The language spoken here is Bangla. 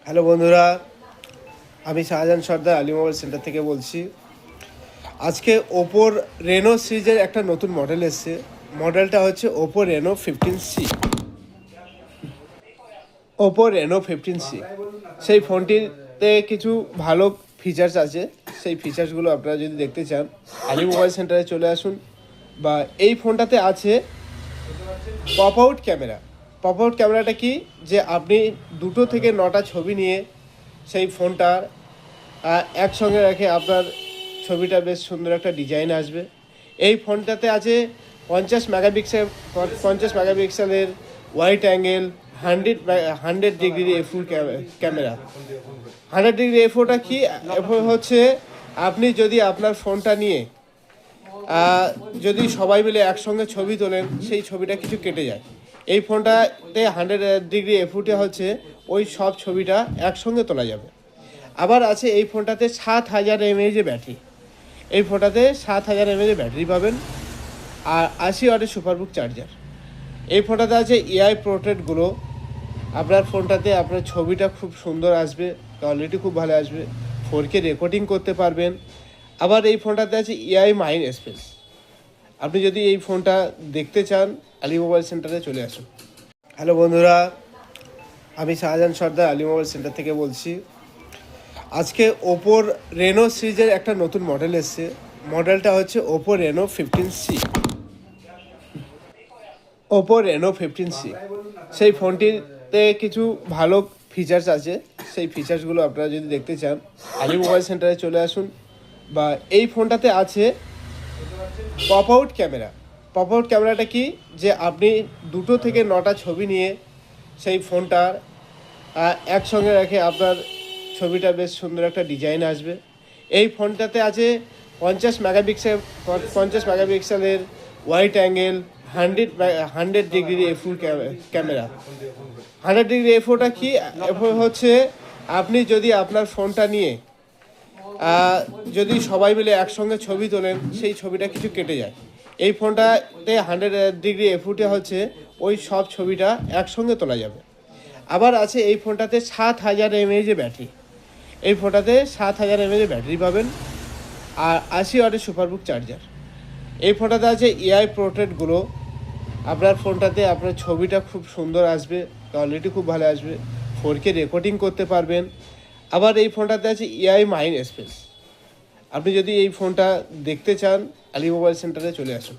হ্যালো বন্ধুরা, আমি শাহজাহান সর্দার আলী মোবাইল সেন্টার থেকে বলছি। আজকে ওপোর রেনো সিরিজের একটা নতুন মডেল এসছে। মডেলটা হচ্ছে Oppo Reno 15C। Oppo Reno 15C সেই ফোনটিতে কিছু ভালো ফিচার্স আছে। সেই ফিচার্সগুলো আপনারা যদি দেখতে চান আলী মোবাইল সেন্টারে চলে আসুন। বা এই ফোনটাতে আছে pop out camera. Pop out ক্যামেরাটা কি, যে আপনি 2 থেকে 9টা ছবি নিয়ে সেই ফোনটার একসঙ্গে রেখে আপনার ছবিটা বেশ সুন্দর একটা ডিজাইন আসবে। এই ফোনটাতে আছে 50 মেগাপিক্সেলের wide angle 100 degree F O camera. 100 degree এফওটা কি, এফও হচ্ছে আপনি যদি আপনার ফোনটা নিয়ে যদি সবাই মিলে একসঙ্গে ছবি তোলেন, সেই ছবিটা কিছু কেটে যায়। এই ফোনটাতে 100 ডিগ্রি এফওটা হচ্ছে ওই সব ছবিটা একসঙ্গে তোলা যাবে। আবার আছে এই ফোনটাতে 7000 mAh ব্যাটারি। এই ফোনটাতে 7000 mAh ব্যাটারি পাবেন আর 80 ওয়াটের সুপারবুক চার্জার। এই ফোনটাতে আছে এআই পোর্ট্রেটগুলো। আপনার ফোনটাতে আপনার ছবিটা খুব সুন্দর আসবে, কোয়ালিটি খুব ভালো আসবে, 4K রেকর্ডিং করতে পারবেন। আবার এই ফোনটাতে আছে এআই মাইন্ড স্পেস। আপনি যদি এই ফোনটা দেখতে চান আলী মোবাইল সেন্টারে চলে আসুন। হ্যালো বন্ধুরা, আমি শাহজাহান সর্দার আলী মোবাইল সেন্টার থেকে বলছি। আজকে ওপোর রেনো সিরিজের একটা নতুন মডেল এসছে। মডেলটা হচ্ছে Oppo Reno 15C। Oppo Reno 15C সেই ফোনটিতে কিছু ভালো ফিচার্স আছে। সেই ফিচার্সগুলো আপনারা যদি দেখতে চান আলী মোবাইল সেন্টারে চলে আসুন। বা এই ফোনটাতে আছে pop out camera. Pop out ক্যামেরাটা কি, যে আপনি 2 থেকে 9টা ছবি নিয়ে সেই ফোনটার একসঙ্গে রেখে আপনার ছবিটা বেশ সুন্দর একটা ডিজাইন আসবে। এই ফোনটাতে আছে 50 মেগাপিক্সেলের wide angle 100 degree F O camera. 100 degree এফওটা কি, এফও হচ্ছে আপনি যদি আপনার ফোনটা নিয়ে যদি সবাই মিলে একসঙ্গে ছবি তোলেন, সেই ছবিটা কিছু কেটে যায়। এই ফোনটাতে 100 ডিগ্রি এফওটা হচ্ছে ওই সব ছবিটা একসঙ্গে তোলা যাবে। আবার আছে এই ফোনটাতে 7000 mAh ব্যাটারি। এই ফোনটাতে 7000 mAh ব্যাটারি পাবেন আর 80 ওয়াটের সুপারবুক চার্জার। এই ফোনটাতে আছে এআই পোর্ট্রেটগুলো। আপনার ফোনটাতে আপনার ছবিটা খুব সুন্দর আসবে, কোয়ালিটি খুব ভালো আসবে, 4K রেকর্ডিং করতে পারবেন। আবার এই ফোনটাতে আছে এআই মাইন্ড স্পেস। আপনি যদি এই ফোনটা দেখতে চান আলী মোবাইল সেন্টারে চলে আসুন।